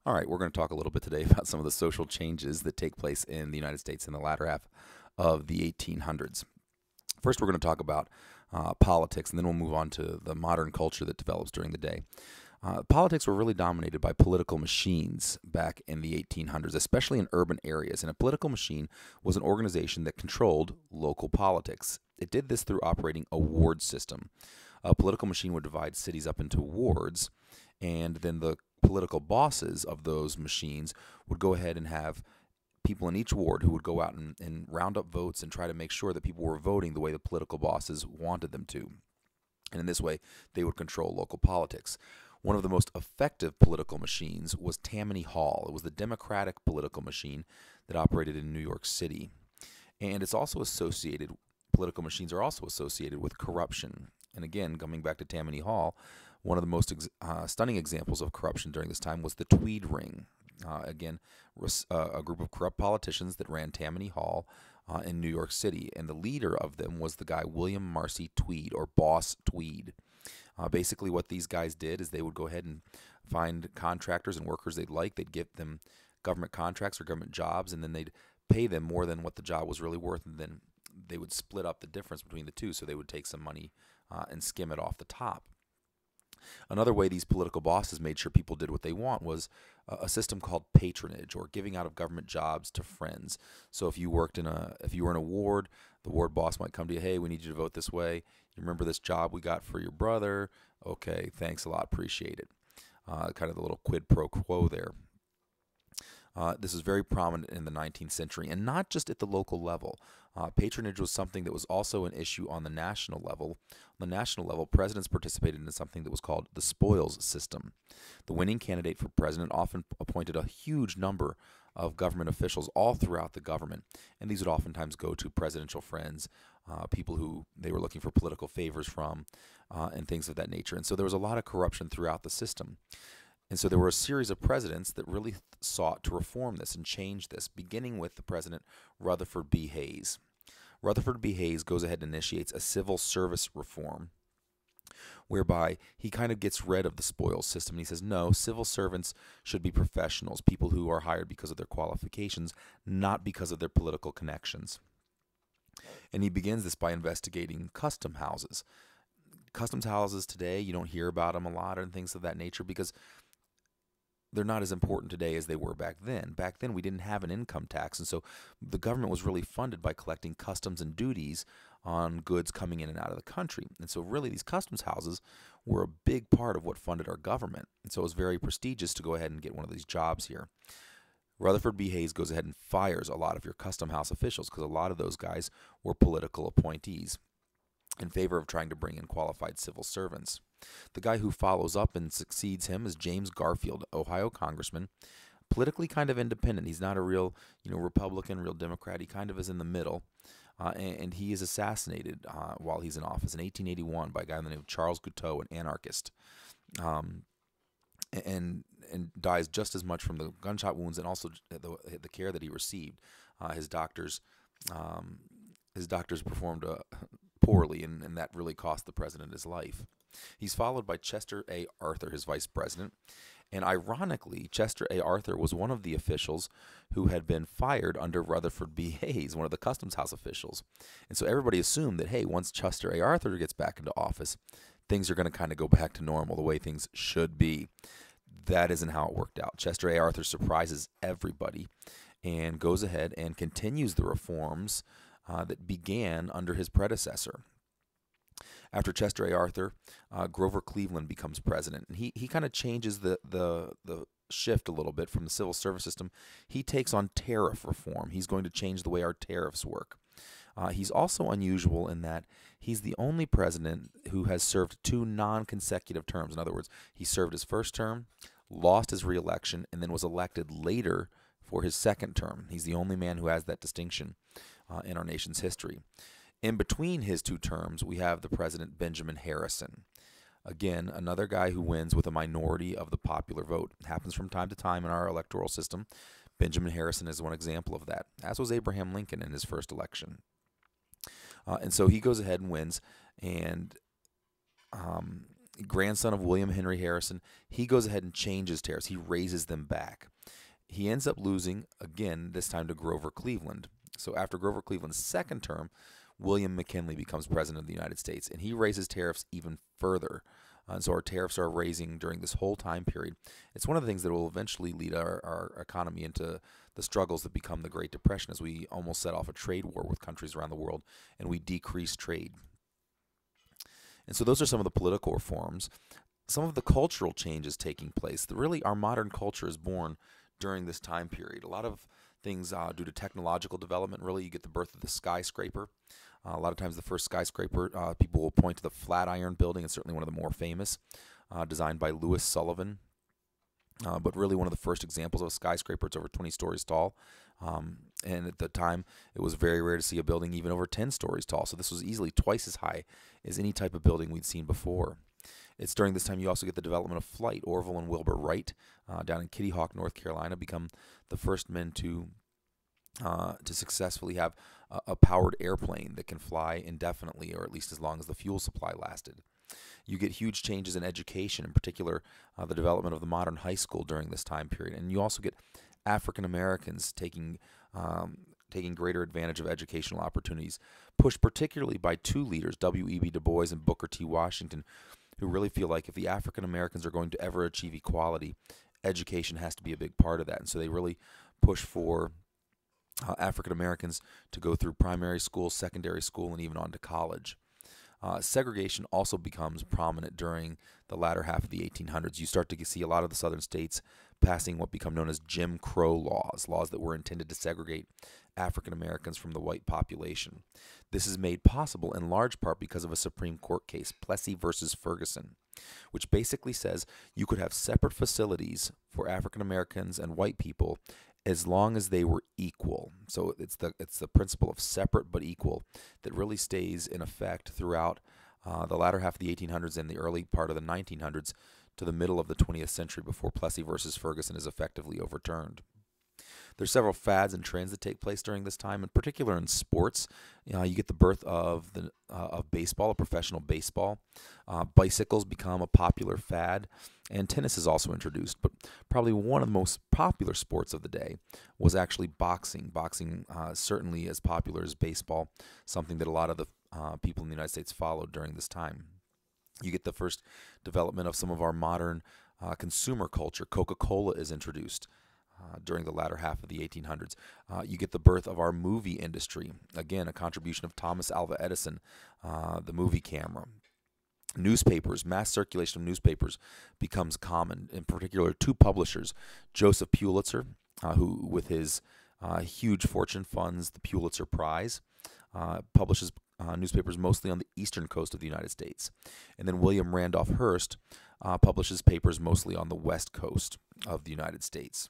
All right, we're going to talk a little bit today about some of the social changes that take place in the United States in the latter half of the 1800s. First, we're going to talk about politics, and then we'll move on to the modern culture that develops during the day. Politics were really dominated by political machines back in the 1800s, especially in urban areas. And a political machine was an organization that controlled local politics. It did this through operating a ward system. A political machine would divide cities up into wards, and then the political bosses of those machines would go ahead and have people in each ward who would go out and round up votes and try to make sure that people were voting the way the political bosses wanted them to. And in this way, they would control local politics. One of the most effective political machines was Tammany Hall. It was the Democratic political machine that operated in New York City. And it's also associated, political machines are also associated with corruption. And again, coming back to Tammany Hall, one of the most stunning examples of corruption during this time was the Tweed Ring. Again, a group of corrupt politicians that ran Tammany Hall in New York City. And the leader of them was the guy William Marcy Tweed, or Boss Tweed. Basically, what these guys did is they would go ahead and find contractors and workers they'd like. They'd give them government contracts or government jobs, and then they'd pay them more than what the job was really worth, and then they would split up the difference between the two, so they would take some money and skim it off the top. Another way these political bosses made sure people did what they want was a system called patronage, or giving out of government jobs to friends. So if you were in a ward, the ward boss might come to you, hey, we need you to vote this way. You remember this job we got for your brother? Okay, thanks a lot, appreciate it. Kind of the little quid pro quo there. This was very prominent in the 19th century, and not just at the local level. Patronage was something that was also an issue on the national level. On the national level, presidents participated in something that was called the spoils system. The winning candidate for president often appointed a huge number of government officials all throughout the government, and these would oftentimes go to presidential friends, people who they were looking for political favors from, and things of that nature. And so there was a lot of corruption throughout the system. And so there were a series of presidents that really sought to reform this and change this, beginning with the president Rutherford B. Hayes. Rutherford B. Hayes goes ahead and initiates a civil service reform whereby he kind of gets rid of the spoils system. And he says, no, civil servants should be professionals, people who are hired because of their qualifications, not because of their political connections. And he begins this by investigating custom houses. Customs houses today, you don't hear about them a lot and things of that nature because they're not as important today as they were back then. Back then, we didn't have an income tax, and so the government was really funded by collecting customs and duties on goods coming in and out of the country. And so really, these customs houses were a big part of what funded our government. And so it was very prestigious to go ahead and get one of these jobs here. Rutherford B. Hayes goes ahead and fires a lot of your custom house officials because a lot of those guys were political appointees in favor of trying to bring in qualified civil servants. The guy who follows up and succeeds him is James Garfield, Ohio Congressman, politically kind of independent. He's not a real, Republican, real Democrat. He kind of is in the middle, and he is assassinated while he's in office in 1881 by a guy by the name of Charles Guiteau, an anarchist, and dies just as much from the gunshot wounds and also the care that he received. His doctors performed poorly, and that really cost the president his life. He's followed by Chester A. Arthur, his vice president. And ironically, Chester A. Arthur was one of the officials who had been fired under Rutherford B. Hayes, one of the customs house officials. And so everybody assumed that, hey, once Chester A. Arthur gets back into office, things are going to kind of go back to normal, the way things should be. That isn't how it worked out. Chester A. Arthur surprises everybody and goes ahead and continues the reforms that began under his predecessor. After Chester A. Arthur, Grover Cleveland becomes president, and he kind of changes the shift a little bit from the civil service system. He takes on tariff reform. He's going to change the way our tariffs work. He's also unusual in that he's the only president who has served 2 non-consecutive terms. In other words, he served his first term, lost his reelection, and then was elected later for his second term. He's the only man who has that distinction in our nation's history. In between his 2 terms, we have the president Benjamin Harrison. Again, another guy who wins with a minority of the popular vote. It happens from time to time in our electoral system. Benjamin Harrison is one example of that, as was Abraham Lincoln in his first election. And so he goes ahead and wins, and grandson of William Henry Harrison, he goes ahead and changes tariffs. He raises them back. He ends up losing, again, this time to Grover Cleveland. So after Grover Cleveland's second term, William McKinley becomes president of the United States, and he raises tariffs even further. And so our tariffs are raising during this whole time period. It's one of the things that will eventually lead our economy into the struggles that become the Great Depression, as we almost set off a trade war with countries around the world, and we decrease trade. And so those are some of the political reforms. Some of the cultural changes taking place. Really, our modern culture is born during this time period. A lot of things due to technological development. Really, you get the birth of the skyscraper. A lot of times the first skyscraper, people will point to the Flatiron Building. It's certainly one of the more famous, designed by Louis Sullivan. But really one of the first examples of a skyscraper. It's over 20 stories tall. And at the time, it was very rare to see a building even over 10 stories tall. So this was easily twice as high as any type of building we'd seen before. It's during this time you also get the development of flight. Orville and Wilbur Wright down in Kittyhawk, North Carolina, become the first men to successfully have a powered airplane that can fly indefinitely, or at least as long as the fuel supply lasted. You get huge changes in education, in particular the development of the modern high school during this time period. And you also get African Americans taking greater advantage of educational opportunities, pushed particularly by two leaders, W.E.B. Dubois and Booker T. Washington, who really feel like if the African Americans are going to ever achieve equality, education has to be a big part of that. And so they really push for African Americans to go through primary school, secondary school, and even on to college. Segregation also becomes prominent during the latter half of the 1800s. You start to see a lot of the southern states passing what become known as Jim Crow laws, laws that were intended to segregate African Americans from the white population. This is made possible in large part because of a Supreme Court case, Plessy versus Ferguson, which basically says you could have separate facilities for African Americans and white people as long as they were equal. So it's the principle of separate but equal that really stays in effect throughout the latter half of the 1800s and the early part of the 1900s to the middle of the 20th century before Plessy versus Ferguson is effectively overturned. There's several fads and trends that take place during this time, in particular in sports. You get the birth of baseball, of professional baseball. Bicycles become a popular fad, and tennis is also introduced. But probably one of the most popular sports of the day was actually boxing. Boxing certainly as popular as baseball, something that a lot of the people in the United States followed during this time. You get the first development of some of our modern consumer culture. Coca-Cola is introduced during the latter half of the 1800s. You get the birth of our movie industry. Again, a contribution of Thomas Alva Edison, the movie camera. Newspapers, mass circulation of newspapers becomes common. In particular, two publishers, Joseph Pulitzer, who with his huge fortune funds the Pulitzer Prize, publishes newspapers mostly on the eastern coast of the United States. And then William Randolph Hearst publishes papers mostly on the west coast of the United States.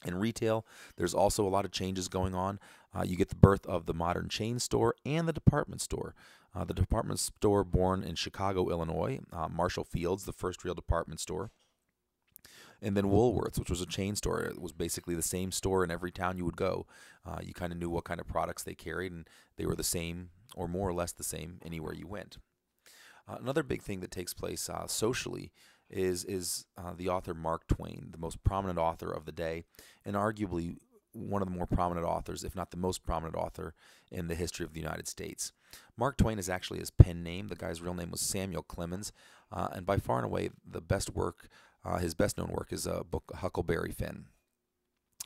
In retail, there's also a lot of changes going on. You get the birth of the modern chain store and the department store. The department store born in Chicago, Illinois, Marshall Field's, the first real department store. And then Woolworth's, which was a chain store. It was basically the same store in every town you would go. You kind of knew what kind of products they carried, and they were the same or more or less the same anywhere you went. Another big thing that takes place socially is the author Mark Twain, the most prominent author of the day, and arguably one of the more prominent authors, if not the most prominent author in the history of the United States. Mark Twain is actually his pen name. The guy's real name was Samuel Clemens, and by far and away the best work, his best known work is a book, Huckleberry Finn,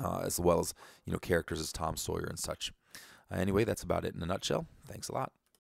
as well as characters as Tom Sawyer and such. Anyway, that's about it in a nutshell. Thanks a lot.